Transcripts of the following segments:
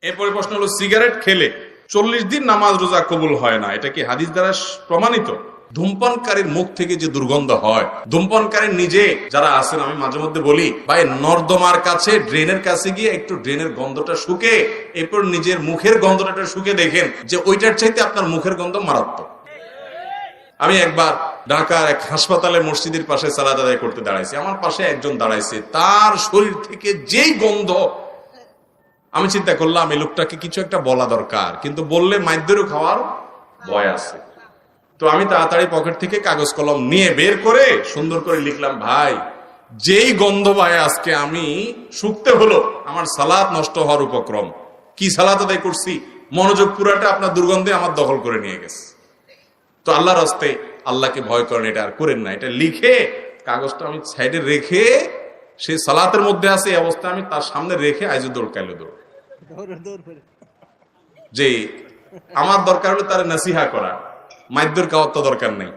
এরপরে প্রশ্ন হলো, সিগারেট খেলে 40 দিন নামাজ রোজা কবুল হয় না, এটা কি হাদিস দ্বারা প্রমাণিত? ধূমপানকারীর মুখ থেকে যে দুর্গন্ধ হয়, ধূমপানকারী নিজে যারা আছেন, আমি মাঝে মধ্যে বলি ভাই, নর্দমার কাছে ড্রেনের কাছে গিয়ে একটু ড্রেনের গন্ধটা শুকে, এরপর নিজের মুখের গন্ধটা শুকে দেখেন যে ওইটার চাইতে আপনার মুখের গন্ধ মারাত্মক। আমি একবার ঢাকার এক হাসপাতালে মসজিদের পাশে সালাত আদায় করতে দাঁড়াইছি, আমার পাশে একজন দাঁড়াইছে, তার শরীর থেকে যেই গন্ধ, আমি চিন্তা করলাম এই লোকটাকে কিছু একটা বলা দরকার, কিন্তু বললে মাইদ্যেরও খাওয়ার ভয় আছে। তো আমি তাড়াতাড়ি পকেট থেকে কাগজ কলম নিয়ে বের করে সুন্দর করে লিখলাম, ভাই যেই গন্ধ ভাই আজকে আমি শুকতে হলো, আমার সালাত নষ্ট হওয়ার উপক্রম। কি সালাত আদায় করছি, মনোযোগ পুরাটা আপনার দুর্গন্ধে আমার দখল করে নিয়ে গেছে। তো আল্লাহর রাস্তায় আল্লাহকে ভয় করেন, এটা আর করেন না। এটা লিখে কাগজটা আমি সাইডে রেখে, সে সালাতের মধ্যে আছে এই অবস্থা, আমি তার সামনে রেখে আইজো দৌড় কাইলো দৌড়, যে আমার দরকার হলো তার নাসিহা করা, মাইদ্যর খাওয়ার তো দরকার নেই।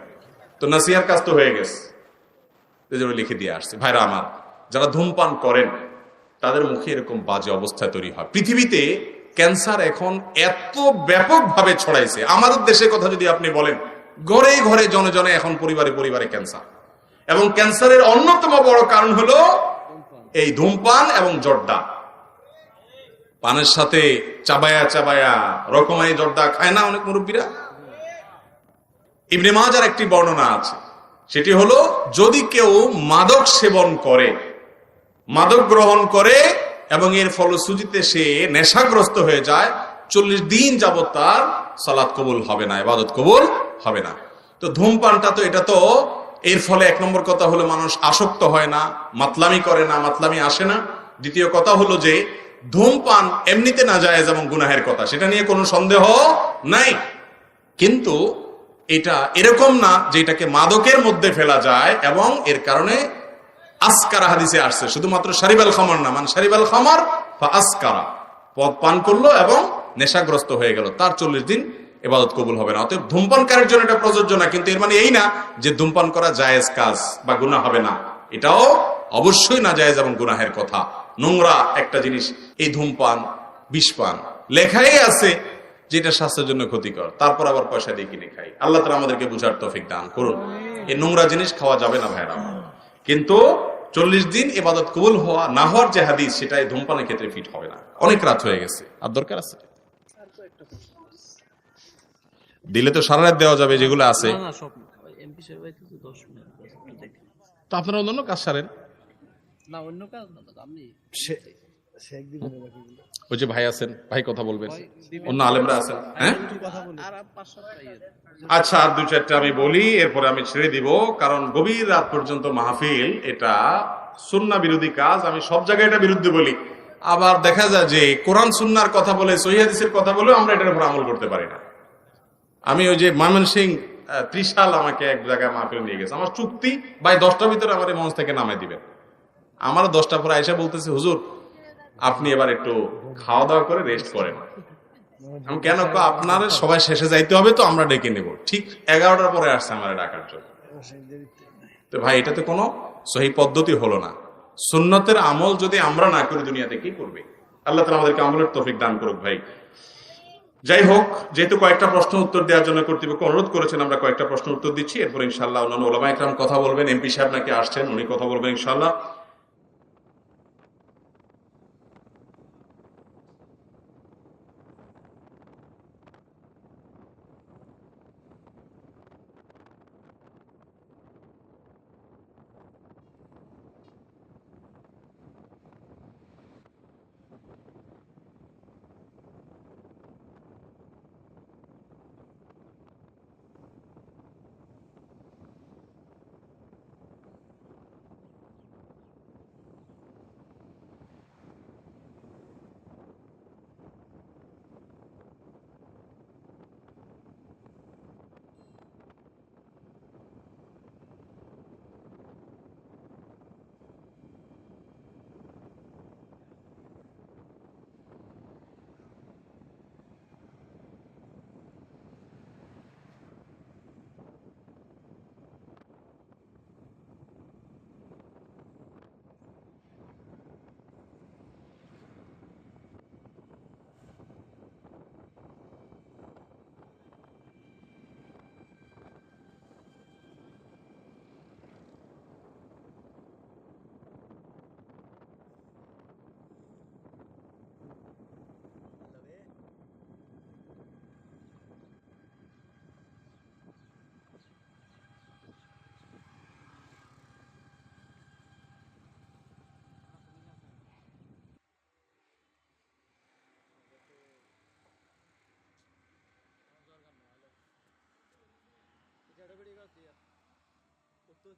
তো নাসিহার কাজ তো হয়ে গেছে, লিখে দিয়ে আসছে। ভাইরা আমার, যারা ধূমপান করেন তাদের মুখে এরকম বাজে অবস্থা তৈরি হয়। পৃথিবীতে ক্যান্সার এখন এত ব্যাপকভাবে ছড়াইছে, আমাদের দেশের কথা যদি আপনি বলেন, ঘরে ঘরে জনে জনে এখন পরিবারে পরিবারে ক্যান্সার। এবং ক্যান্সারের অন্যতম বড় কারণ হলো এই ধূমপান এবং জর্দা। পানের সাথে চাবায়া চাবায়া রকমারি জর্দা খায় না অনেক মুরব্বীরা? ইবনে মাজার একটি বর্ণনা আছে, সেটি হলো, যদি কেউ মাদক সেবন করে, মাদক গ্রহণ করে এবং এর ফলশ্রুতিতে সে নেশাগ্রস্ত হয়ে যায়, 40 দিন যাবত তার সালাত কবুল হবে না, ইবাদত কবুল হবে না। তো ধূমপানটা তো, এটা তো এর ফলে এক নম্বর কথা হলো মানুষ আসক্ত হয় না, মাতলামি করে না, মাতলামি আসে না। দ্বিতীয় কথা হলো যে ধূমপান এমনিতে নাজায়েজ এবং গুনাহের কথা, সেটা নিয়ে কোনো সন্দেহ নাই। কিন্তু এটা এরকম না যে এটাকে মাদকের মধ্যে ফেলা যায়, এবং এর কারণে আসকারা হাদিসে আসছে, শুধুমাত্র শারিবাল খামার না, মানে শারিবাল খামার বা আসকারা, পদ পান করলো এবং নেশাগ্রস্ত হয়ে গেল, তার 40 দিন ইবাদত কবুল হবে না। অতএব ধূমপানকারীর জন্য এটা প্রযোজ্য না, কিন্তু এর মানে এই না যে ধূমপান করা জায়েজ কাজ বা গুনাহ হবে না, এটাও অবশ্যই না জায়েজ এবং গুনাহের কথা। নোংরা একটা জিনিস এই ধূমপান, বিষপান, লেখাই আছে যেটা স্বাস্থ্যের জন্য ক্ষতিকর, তারপর আবার পয়সা দিয়ে কিনে খাই। আল্লাহ তাআলা আমাদেরকে বুঝার তৌফিক দান করুন। এই নোংরা জিনিস খাওয়া যাবে না ভাইরা। কিন্তু 40 দিন ইবাদত কবুল হওয়া না হওয়ার যে হাদিস, সেটাই ধূমপানের ক্ষেত্রে ফিট হবে না। অনেক রাত হয়ে গেছে, আর দরকার আছে দিলে তো সারা রাত দেওয়া যাবে, যেগুলো আছে। তো আপনারা অন্যান্য কাজ সারেন না, অন্য কাজ ওই যে ভাই আছেন, ভাই কথা বলবেন, অন্য আলেমরা আছেন। হ্যাঁ, আচ্ছা, আর 2-4টা আমি বলি, এরপরে আমি ছেড়ে দিব, কারণ গভীর রাত পর্যন্ত মাহফিল, এটা সুন্নাহ বিরোধী কাজ। আমি সব জায়গায় এটা বিরুদ্ধে বলি, আবার দেখা যায় যে কোরআন সুন্নাহর কথা বলে, সহিহ হাদিসের কথা বলে আমরা এটার উপর আমল করতে পারি না। আমি ওই যে ময়মনসিং ত্রিশাল আমাকে এক জায়গায় মাহফিল নিয়ে গেছে, আমার চুক্তি ভাই 10টার ভিতরে আমার এই মঞ্চ থেকে নামাই দিবেন। আমার 10টা পরে আয়সা বলতেছে, হুজুর আপনি এবার একটু খাওয়া দাওয়া করে রেস্ট করেন। আমি কেন, আপনার সবাই শেষে যাইতে হবে, তো আমরা ডেকে নেব। ঠিক 11টার পরে আসছে আমার ডাকার জন্য। তো ভাই, এটাতে কোনো সহি পদ্ধতি হলো না। সুন্নতের আমল যদি আমরা না করি, দুনিয়াতে কি করবে? আল্লাহ তাআলা আমাদেরকে আমলের তৌফিক দান করুক। ভাই যাই হোক, যেহেতু কয়েকটা প্রশ্ন উত্তর দেওয়ার জন্য কর্তৃপক্ষ অনুরোধ করেছেন, আমরা কয়েকটা প্রশ্ন উত্তর দিচ্ছি, এরপর ইনশাআল্লাহ অন্যান্য ওলামা ইকরাম কথা বলবেন। এমপি সাহেব নাকি আসছেন, উনি কথা বলবেন ইনশাআল্লাহ। তো